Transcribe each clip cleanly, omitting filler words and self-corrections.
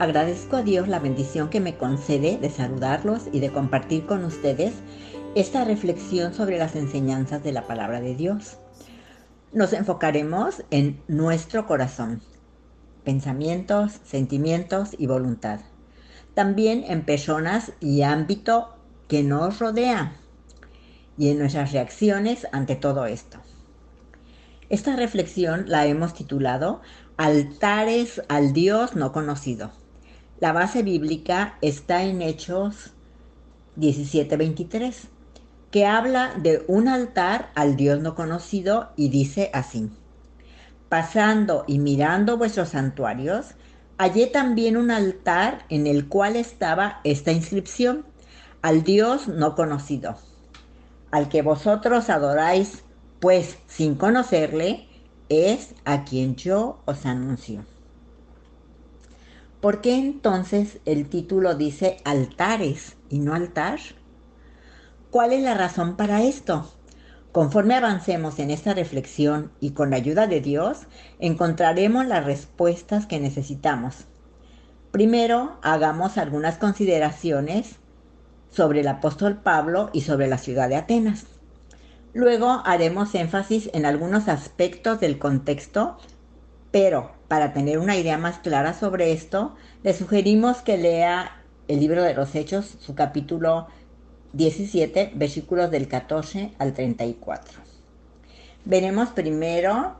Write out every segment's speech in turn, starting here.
Agradezco a Dios la bendición que me concede de saludarlos y de compartir con ustedes esta reflexión sobre las enseñanzas de la palabra de Dios. Nos enfocaremos en nuestro corazón, pensamientos, sentimientos y voluntad. También en personas y ámbito que nos rodea y en nuestras reacciones ante todo esto. Esta reflexión la hemos titulado Altares al Dios no conocido. La base bíblica está en Hechos 17:23, que habla de un altar al Dios no conocido y dice así: pasando y mirando vuestros santuarios, hallé también un altar en el cual estaba esta inscripción: al Dios no conocido, al que vosotros adoráis, pues sin conocerle, es a quien yo os anuncio. ¿Por qué entonces el título dice altares y no altar? ¿Cuál es la razón para esto? Conforme avancemos en esta reflexión y con la ayuda de Dios, encontraremos las respuestas que necesitamos. Primero, hagamos algunas consideraciones sobre el apóstol Pablo y sobre la ciudad de Atenas. Luego haremos énfasis en algunos aspectos del contexto, pero para tener una idea más clara sobre esto, le sugerimos que lea el libro de los Hechos, su capítulo 17, versículos del 14 al 34. Veremos primero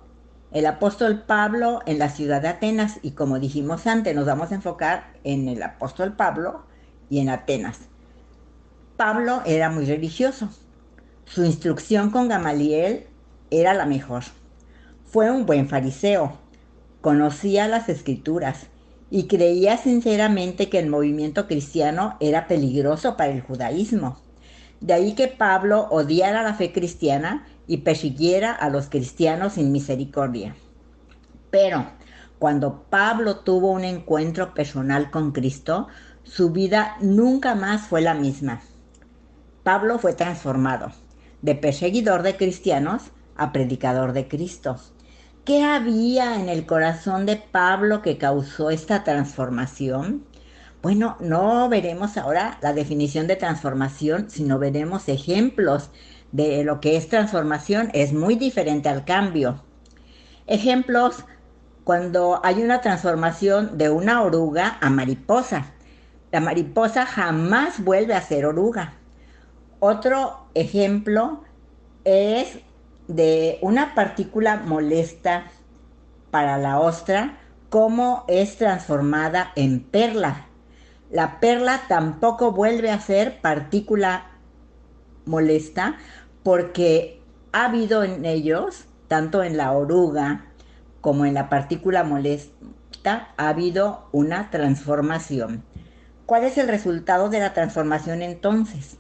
el apóstol Pablo en la ciudad de Atenas y, como dijimos antes, nos vamos a enfocar en el apóstol Pablo y en Atenas. Pablo era muy religioso. Su instrucción con Gamaliel era la mejor. Fue un buen fariseo, conocía las escrituras y creía sinceramente que el movimiento cristiano era peligroso para el judaísmo. De ahí que Pablo odiara la fe cristiana y persiguiera a los cristianos sin misericordia. Pero cuando Pablo tuvo un encuentro personal con Cristo, su vida nunca más fue la misma. Pablo fue transformado de perseguidor de cristianos a predicador de Cristo. ¿Qué había en el corazón de Pablo que causó esta transformación? Bueno, no veremos ahora la definición de transformación, sino veremos ejemplos de lo que es transformación. Es muy diferente al cambio. Ejemplos: cuando hay una transformación de una oruga a mariposa. La mariposa jamás vuelve a ser oruga. Otro ejemplo es de una partícula molesta para la ostra, cómo es transformada en perla. La perla tampoco vuelve a ser partícula molesta porque ha habido en ellos, tanto en la oruga como en la partícula molesta, ha habido una transformación. ¿Cuál es el resultado de la transformación entonces?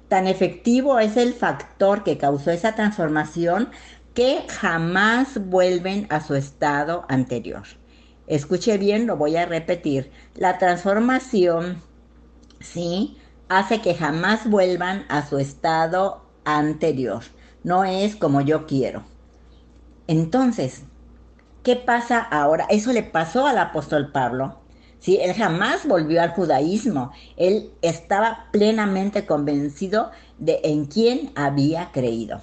Tan efectivo es el factor que causó esa transformación que jamás vuelven a su estado anterior. Escuche bien, lo voy a repetir. La transformación, sí, hace que jamás vuelvan a su estado anterior. No es como yo quiero. Entonces, ¿qué pasa ahora? Eso le pasó al apóstol Pablo. Sí, él jamás volvió al judaísmo. Él estaba plenamente convencido de en quién había creído.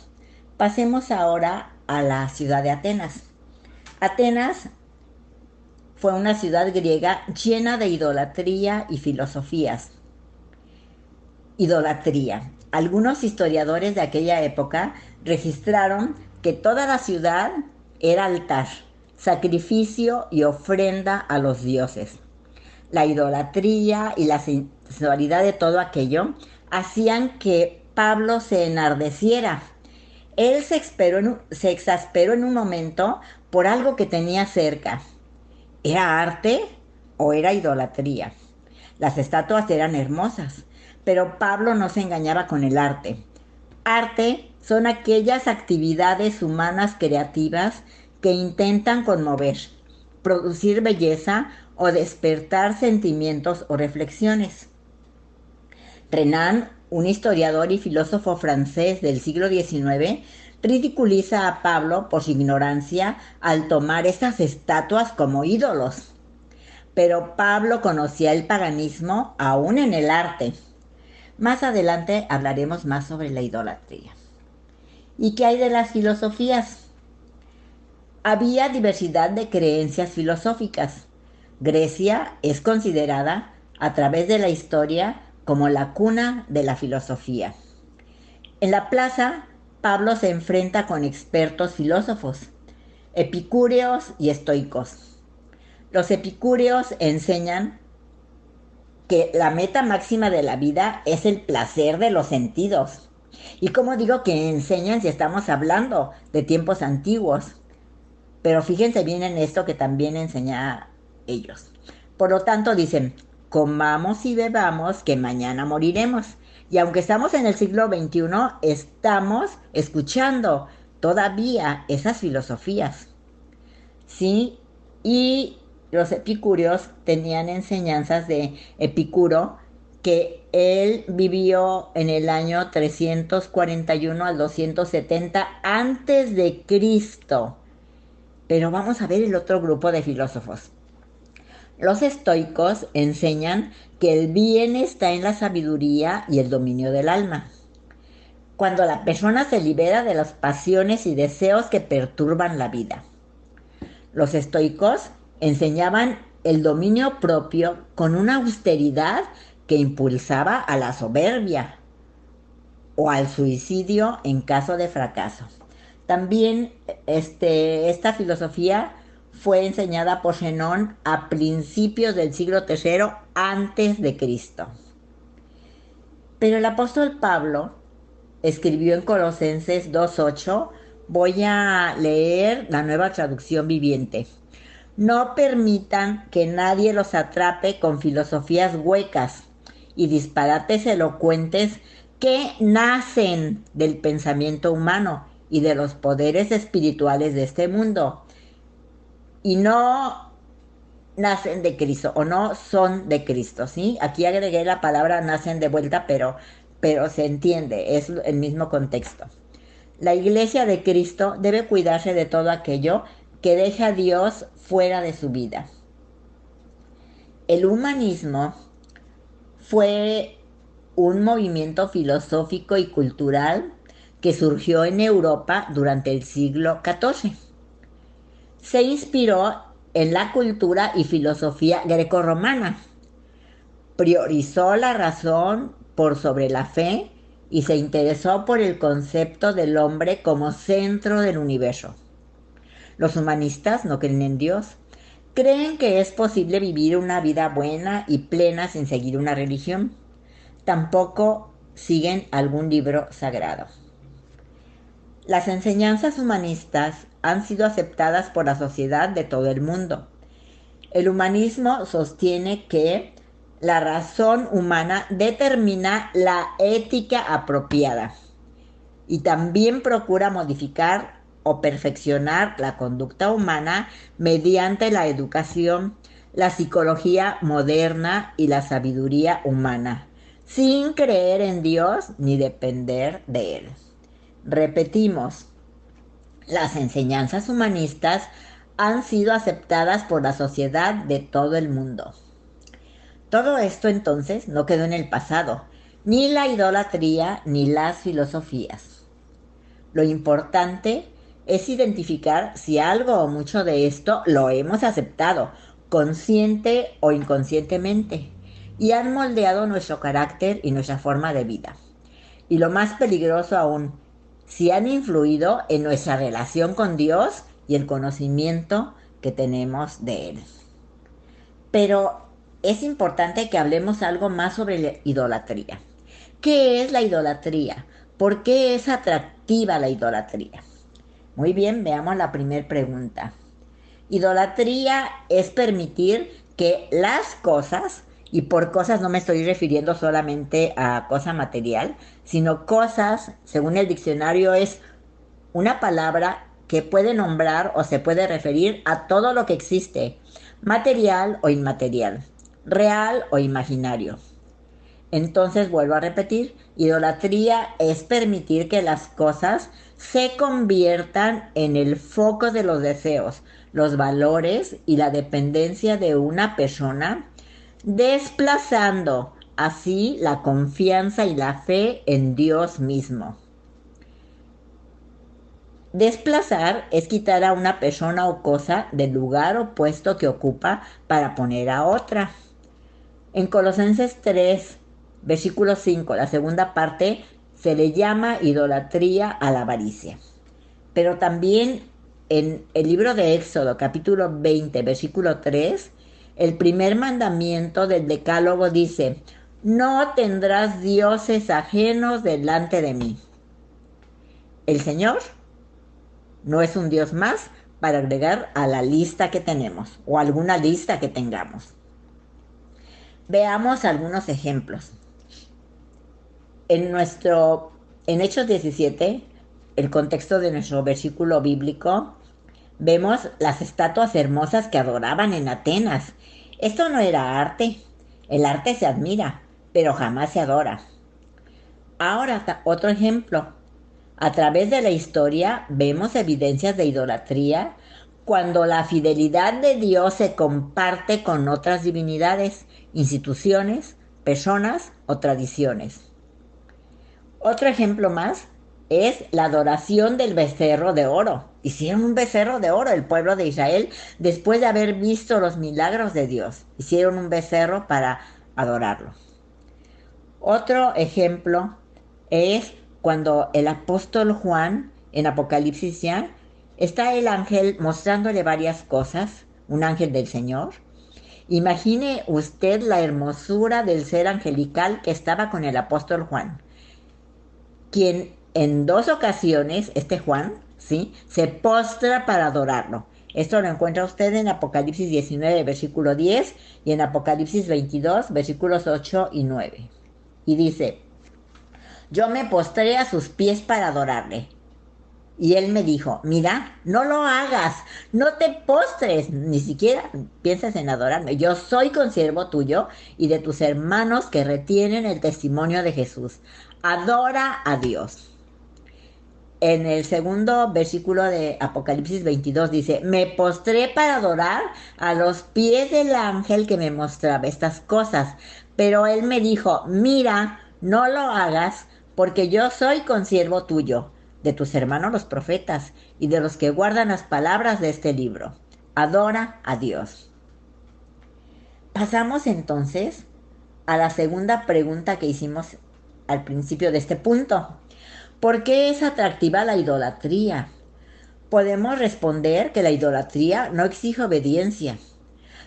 Pasemos ahora a la ciudad de Atenas. Atenas fue una ciudad griega llena de idolatría y filosofías. Idolatría. Algunos historiadores de aquella época registraron que toda la ciudad era altar, sacrificio y ofrenda a los dioses. La idolatría y la sensualidad de todo aquello hacían que Pablo se enardeciera. Él se exasperó en un momento por algo que tenía cerca. ¿Era arte o era idolatría? Las estatuas eran hermosas, pero Pablo no se engañaba con el arte. Arte son aquellas actividades humanas creativas que intentan conmover, producir belleza o despertar sentimientos o reflexiones. Renan, un historiador y filósofo francés del siglo XIX, ridiculiza a Pablo por su ignorancia al tomar esas estatuas como ídolos. pero Pablo conocía el paganismo aún en el arte. Más adelante hablaremos más sobre la idolatría. ¿Y qué hay de las filosofías? Había diversidad de creencias filosóficas. Grecia es considerada a través de la historia como la cuna de la filosofía. En la plaza, Pablo se enfrenta con expertos filósofos, epicúreos y estoicos. Los epicúreos enseñan que la meta máxima de la vida es el placer de los sentidos. Y como digo que enseñan si estamos hablando de tiempos antiguos, pero fíjense bien en esto que también enseña ellos. Por lo tanto dicen, comamos y bebamos que mañana moriremos. Y aunque estamos en el siglo XXI, estamos escuchando todavía esas filosofías. ¿Sí? Y los epicúreos tenían enseñanzas de Epicuro, que él vivió en el año 341 al 270 antes de Cristo. Pero vamos a ver el otro grupo de filósofos. Los estoicos enseñan que el bien está en la sabiduría y el dominio del alma. Cuando la persona se libera de las pasiones y deseos que perturban la vida. Los estoicos enseñaban el dominio propio con una austeridad que impulsaba a la soberbia o al suicidio en caso de fracaso. También esta filosofía fue enseñada por Zenón a principios del siglo III antes de Cristo. Pero el apóstol Pablo escribió en Colosenses 2:8, voy a leer la Nueva Traducción Viviente. No permitan que nadie los atrape con filosofías huecas y disparates elocuentes que nacen del pensamiento humano y de los poderes espirituales de este mundo y no nacen de Cristo o no son de Cristo, ¿sí? Aquí agregué la palabra nacen de vuelta, pero se entiende, es el mismo contexto. La iglesia de Cristo debe cuidarse de todo aquello que deja a Dios fuera de su vida. El humanismo fue un movimiento filosófico y cultural que surgió en Europa durante el siglo XIV. Se inspiró en la cultura y filosofía grecorromana. Priorizó la razón por sobre la fe y se interesó por el concepto del hombre como centro del universo. Los humanistas no creen en Dios. Creen que es posible vivir una vida buena y plena sin seguir una religión. Tampoco siguen algún libro sagrado. Las enseñanzas humanistas han sido aceptadas por la sociedad de todo el mundo. El humanismo sostiene que la razón humana determina la ética apropiada y también procura modificar o perfeccionar la conducta humana mediante la educación, la psicología moderna y la sabiduría humana, sin creer en Dios ni depender de Él. Repetimos, las enseñanzas humanistas han sido aceptadas por la sociedad de todo el mundo. Todo esto entonces no quedó en el pasado, ni la idolatría ni las filosofías. Lo importante es identificar si algo o mucho de esto lo hemos aceptado, consciente o inconscientemente, y han moldeado nuestro carácter y nuestra forma de vida. Y lo más peligroso aún, si han influido en nuestra relación con Dios y el conocimiento que tenemos de Él. Pero es importante que hablemos algo más sobre la idolatría. ¿Qué es la idolatría? ¿Por qué es atractiva la idolatría? Muy bien, veamos la primera pregunta. Idolatría es permitir que las cosas, y por cosas no me estoy refiriendo solamente a cosa material, sino cosas, según el diccionario, es una palabra que puede nombrar o se puede referir a todo lo que existe, material o inmaterial, real o imaginario. Entonces vuelvo a repetir, idolatría es permitir que las cosas se conviertan en el foco de los deseos, los valores y la dependencia de una persona, desplazando así la confianza y la fe en Dios mismo. Desplazar es quitar a una persona o cosa del lugar o puesto que ocupa para poner a otra. En Colosenses 3, versículo 5, la segunda parte, se le llama idolatría a la avaricia. Pero también en el libro de Éxodo, capítulo 20, versículo 3, el primer mandamiento del Decálogo dice: no tendrás dioses ajenos delante de mí. El Señor no es un Dios más para agregar a la lista que tenemos o alguna lista que tengamos. Veamos algunos ejemplos. En Hechos 17, el contexto de nuestro versículo bíblico, vemos las estatuas hermosas que adoraban en Atenas. Esto no era arte. El arte se admira, pero jamás se adora. Ahora, otro ejemplo. A través de la historia vemos evidencias de idolatría cuando la fidelidad de Dios se comparte con otras divinidades, instituciones, personas o tradiciones. Otro ejemplo más es la adoración del becerro de oro. Hicieron un becerro de oro el pueblo de Israel después de haber visto los milagros de Dios. Hicieron un becerro para adorarlo. Otro ejemplo es cuando el apóstol Juan, en Apocalipsis ya, está el ángel mostrándole varias cosas, un ángel del Señor. Imagine usted la hermosura del ser angelical que estaba con el apóstol Juan, quien en 2 ocasiones, este Juan, ¿sí?, se postra para adorarlo. Esto lo encuentra usted en Apocalipsis 19, versículo 10, y en Apocalipsis 22, versículos 8 y 9. Y dice: yo me postré a sus pies para adorarle. Y él me dijo: mira, no lo hagas, no te postres, ni siquiera pienses en adorarme. Yo soy consiervo tuyo y de tus hermanos que retienen el testimonio de Jesús. Adora a Dios. En el segundo versículo de Apocalipsis 22 dice: me postré para adorar a los pies del ángel que me mostraba estas cosas. Pero él me dijo: mira, no lo hagas, porque yo soy consiervo tuyo, de tus hermanos los profetas, y de los que guardan las palabras de este libro. Adora a Dios. Pasamos entonces a la segunda pregunta que hicimos al principio de este punto. ¿Por qué es atractiva la idolatría? Podemos responder que la idolatría no exige obediencia,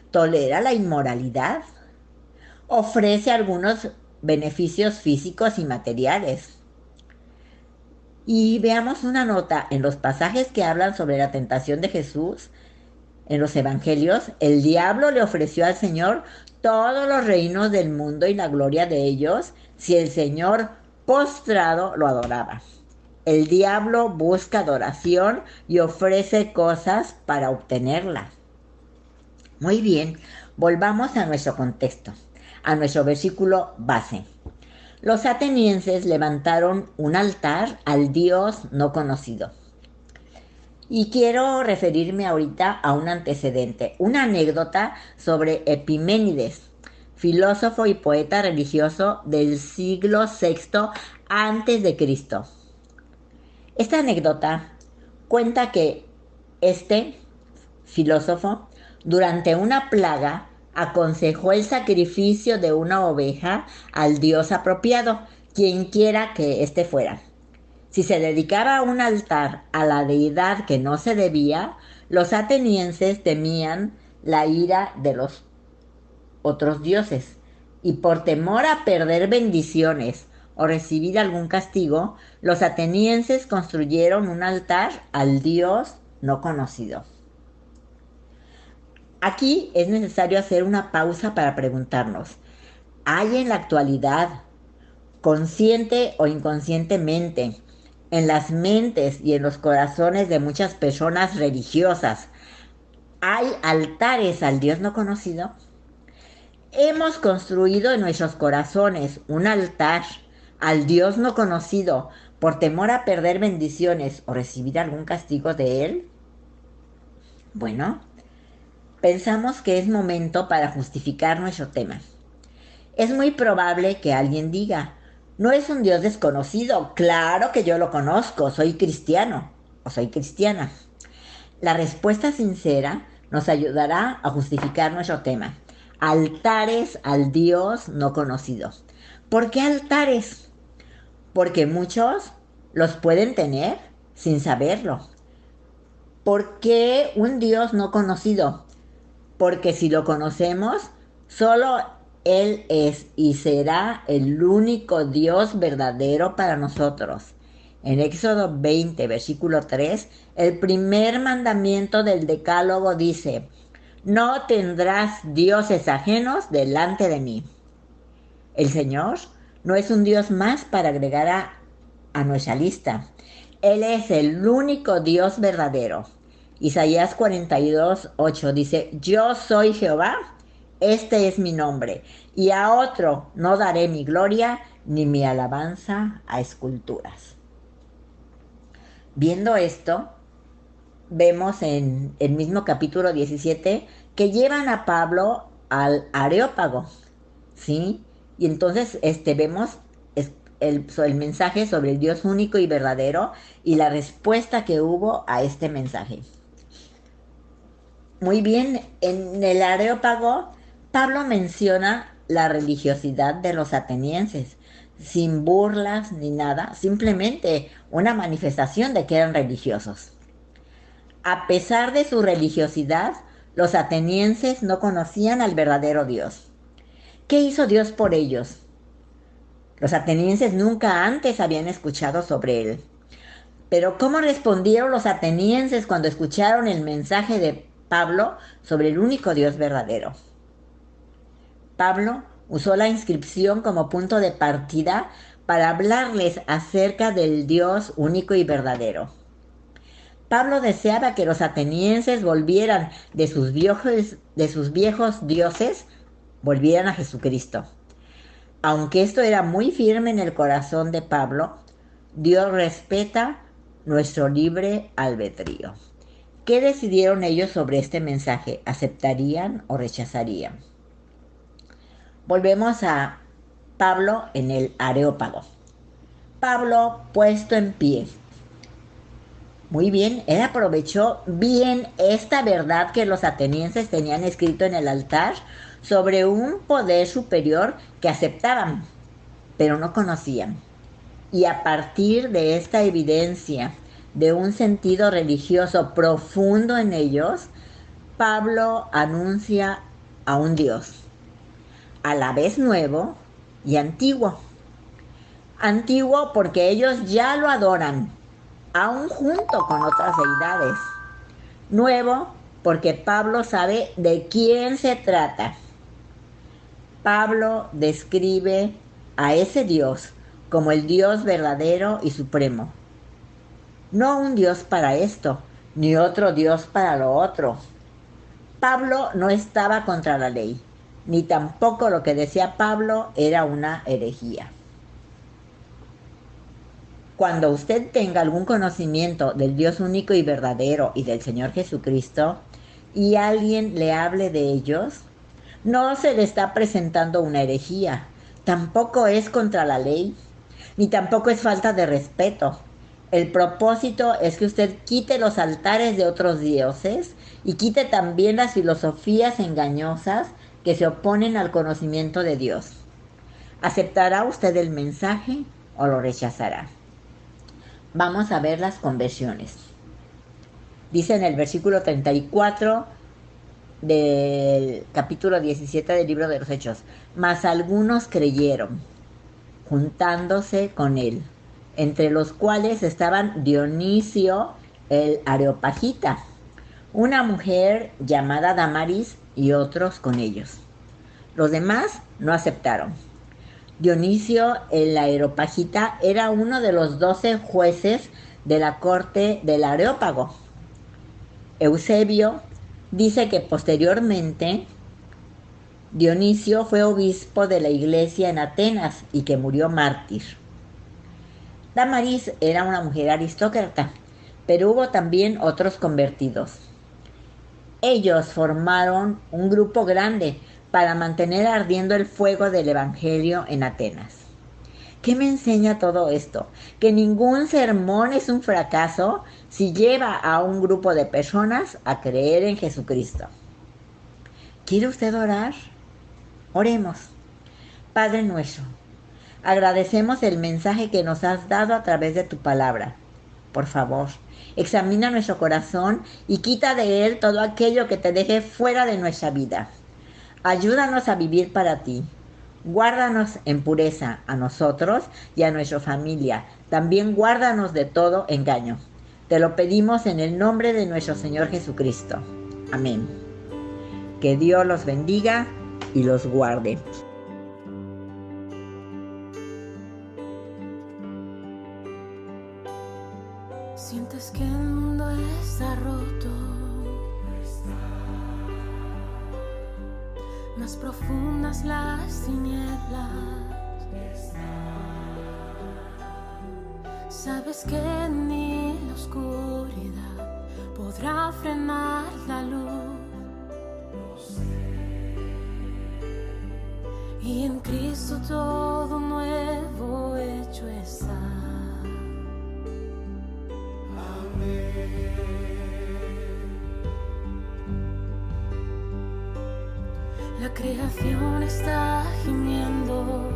tolera la inmoralidad, ofrece algunos beneficios físicos y materiales. Y veamos una nota en los pasajes que hablan sobre la tentación de Jesús. En los evangelios, el diablo le ofreció al Señor todos los reinos del mundo y la gloria de ellos si el Señor postrado lo adoraba. El diablo busca adoración y ofrece cosas para obtenerla. Muy bien, volvamos a nuestro contexto, a nuestro versículo base. Los atenienses levantaron un altar al Dios no conocido. Y quiero referirme ahorita a un antecedente, una anécdota sobre Epiménides, filósofo y poeta religioso del siglo VI antes de Cristo. Esta anécdota cuenta que este filósofo, durante una plaga, aconsejó el sacrificio de una oveja al dios apropiado, quien quiera que éste fuera. Si se dedicaba un altar a la deidad que no se debía, los atenienses temían la ira de los otros dioses, y por temor a perder bendiciones o recibir algún castigo, los atenienses construyeron un altar al dios no conocido. Aquí es necesario hacer una pausa para preguntarnos: ¿hay en la actualidad, consciente o inconscientemente, en las mentes y en los corazones de muchas personas religiosas, hay altares al Dios no conocido? Hemos construido en nuestros corazones un altar al Dios no conocido por temor a perder bendiciones o recibir algún castigo de Él? Bueno, pensamos que es momento para justificar nuestro tema. Es muy probable que alguien diga, no es un Dios desconocido, claro que yo lo conozco, soy cristiano o soy cristiana. La respuesta sincera nos ayudará a justificar nuestro tema. Altares al Dios no conocido. ¿Por qué altares? Porque muchos los pueden tener sin saberlo. ¿Por qué un Dios no conocido? Porque si lo conocemos, solo Él es y será el único Dios verdadero para nosotros. En Éxodo 20, versículo 3, el primer mandamiento del Decálogo dice, no tendrás dioses ajenos delante de mí. El Señor no es un Dios más para agregar a nuestra lista. Él es el único Dios verdadero. Isaías 42, 8 dice, yo soy Jehová, este es mi nombre, y a otro no daré mi gloria ni mi alabanza a esculturas. Viendo esto, vemos en el mismo capítulo 17 que llevan a Pablo al Areópago, ¿sí? Y entonces vemos el mensaje sobre el Dios único y verdadero y la respuesta que hubo a este mensaje. Muy bien, en el Areópago, Pablo menciona la religiosidad de los atenienses, sin burlas ni nada, simplemente una manifestación de que eran religiosos. A pesar de su religiosidad, los atenienses no conocían al verdadero Dios. ¿Qué hizo Dios por ellos? Los atenienses nunca antes habían escuchado sobre él. Pero ¿cómo respondieron los atenienses cuando escucharon el mensaje de Pablo sobre el único Dios verdadero? Pablo usó la inscripción como punto de partida para hablarles acerca del Dios único y verdadero. Pablo deseaba que los atenienses volvieran de sus viejos dioses, volvieran a Jesucristo. Aunque esto era muy firme en el corazón de Pablo, Dios respeta nuestro libre albedrío. ¿Qué decidieron ellos sobre este mensaje? ¿Aceptarían o rechazarían? Volvemos a Pablo en el Areópago. Pablo puesto en pie. Muy bien, él aprovechó bien esta verdad que los atenienses tenían escrito en el altar sobre un poder superior que aceptaban, pero no conocían. Y a partir de esta evidencia de un sentido religioso profundo en ellos, Pablo anuncia a un Dios, a la vez nuevo y antiguo. Antiguo porque ellos ya lo adoran, aún junto con otras deidades. Nuevo porque Pablo sabe de quién se trata. Pablo describe a ese Dios como el Dios verdadero y supremo. No un Dios para esto, ni otro Dios para lo otro. Pablo no estaba contra la ley, ni tampoco lo que decía Pablo era una herejía. Cuando usted tenga algún conocimiento del Dios único y verdadero y del Señor Jesucristo, y alguien le hable de ellos, no se le está presentando una herejía, tampoco es contra la ley, ni tampoco es falta de respeto. El propósito es que usted quite los altares de otros dioses y quite también las filosofías engañosas que se oponen al conocimiento de Dios. ¿Aceptará usted el mensaje o lo rechazará? Vamos a ver las conversiones. Dice en el versículo 34 del capítulo 17 del libro de los Hechos, mas algunos creyeron, juntándose con él, entre los cuales estaban Dionisio el Areopagita, una mujer llamada Damaris y otros con ellos. Los demás no aceptaron. Dionisio el Areopagita era uno de los 12 jueces de la corte del Areópago. Eusebio dice que posteriormente Dionisio fue obispo de la iglesia en Atenas y que murió mártir. Damaris era una mujer aristócrata, pero hubo también otros convertidos. Ellos formaron un grupo grande para mantener ardiendo el fuego del Evangelio en Atenas. ¿Qué me enseña todo esto? Que ningún sermón es un fracaso si lleva a un grupo de personas a creer en Jesucristo. ¿Quiere usted orar? Oremos. Padre nuestro, agradecemos el mensaje que nos has dado a través de tu palabra. Por favor, examina nuestro corazón y quita de él todo aquello que te deje fuera de nuestra vida. Ayúdanos a vivir para ti. Guárdanos en pureza a nosotros y a nuestra familia. También guárdanos de todo engaño. Te lo pedimos en el nombre de nuestro Señor Jesucristo. Amén. Que Dios los bendiga y los guarde. Sientes que el mundo está roto, más profundas las tinieblas. Sabes que ni la oscuridad podrá frenar la luz. Y en Cristo todo nuevo hecho está. La creación está gimiendo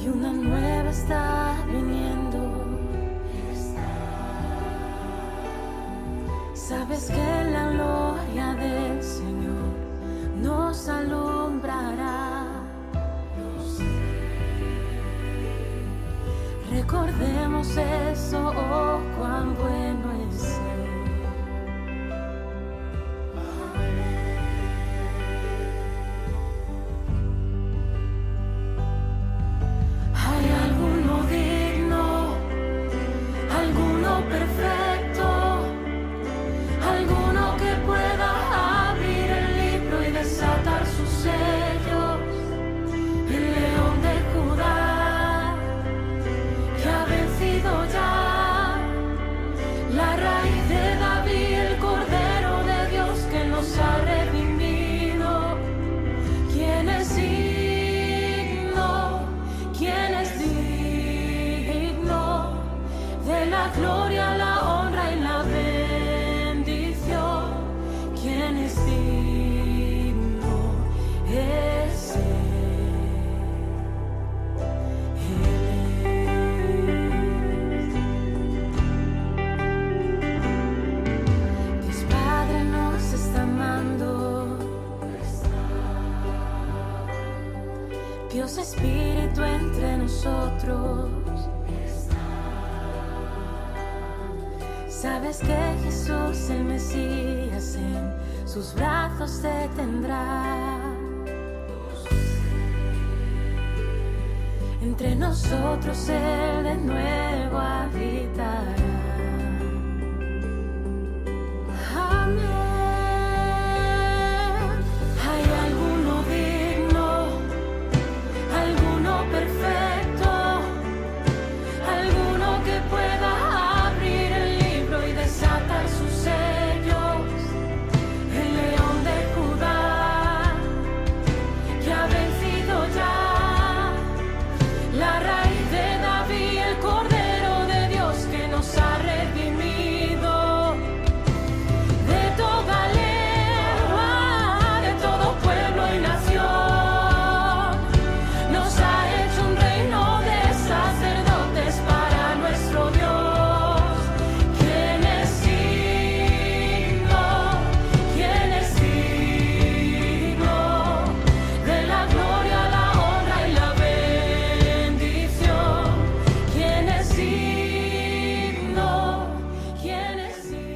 y una nueva está viniendo. Sabes que la gloria del Señor nos alumbrará. Recordemos eso, oh, cuán bueno es Él. Hay alguno digno, alguno perfecto, alguno que pueda abrir el libro y desatar sus sellos. El león de Judá, que ha vencido ya, la raíz de David, el Cordero de Dios que nos ha redimido. ¿Quién es digno? ¿Quién es digno de la gloria, la honra y la bendición? ¿Quién es digno? Es Dios Padre nos está amando. Dios Espíritu entre nosotros. Sabes que Jesús el Mesías en sus brazos te tendrá. Entre nosotros Él de nuevo habitará.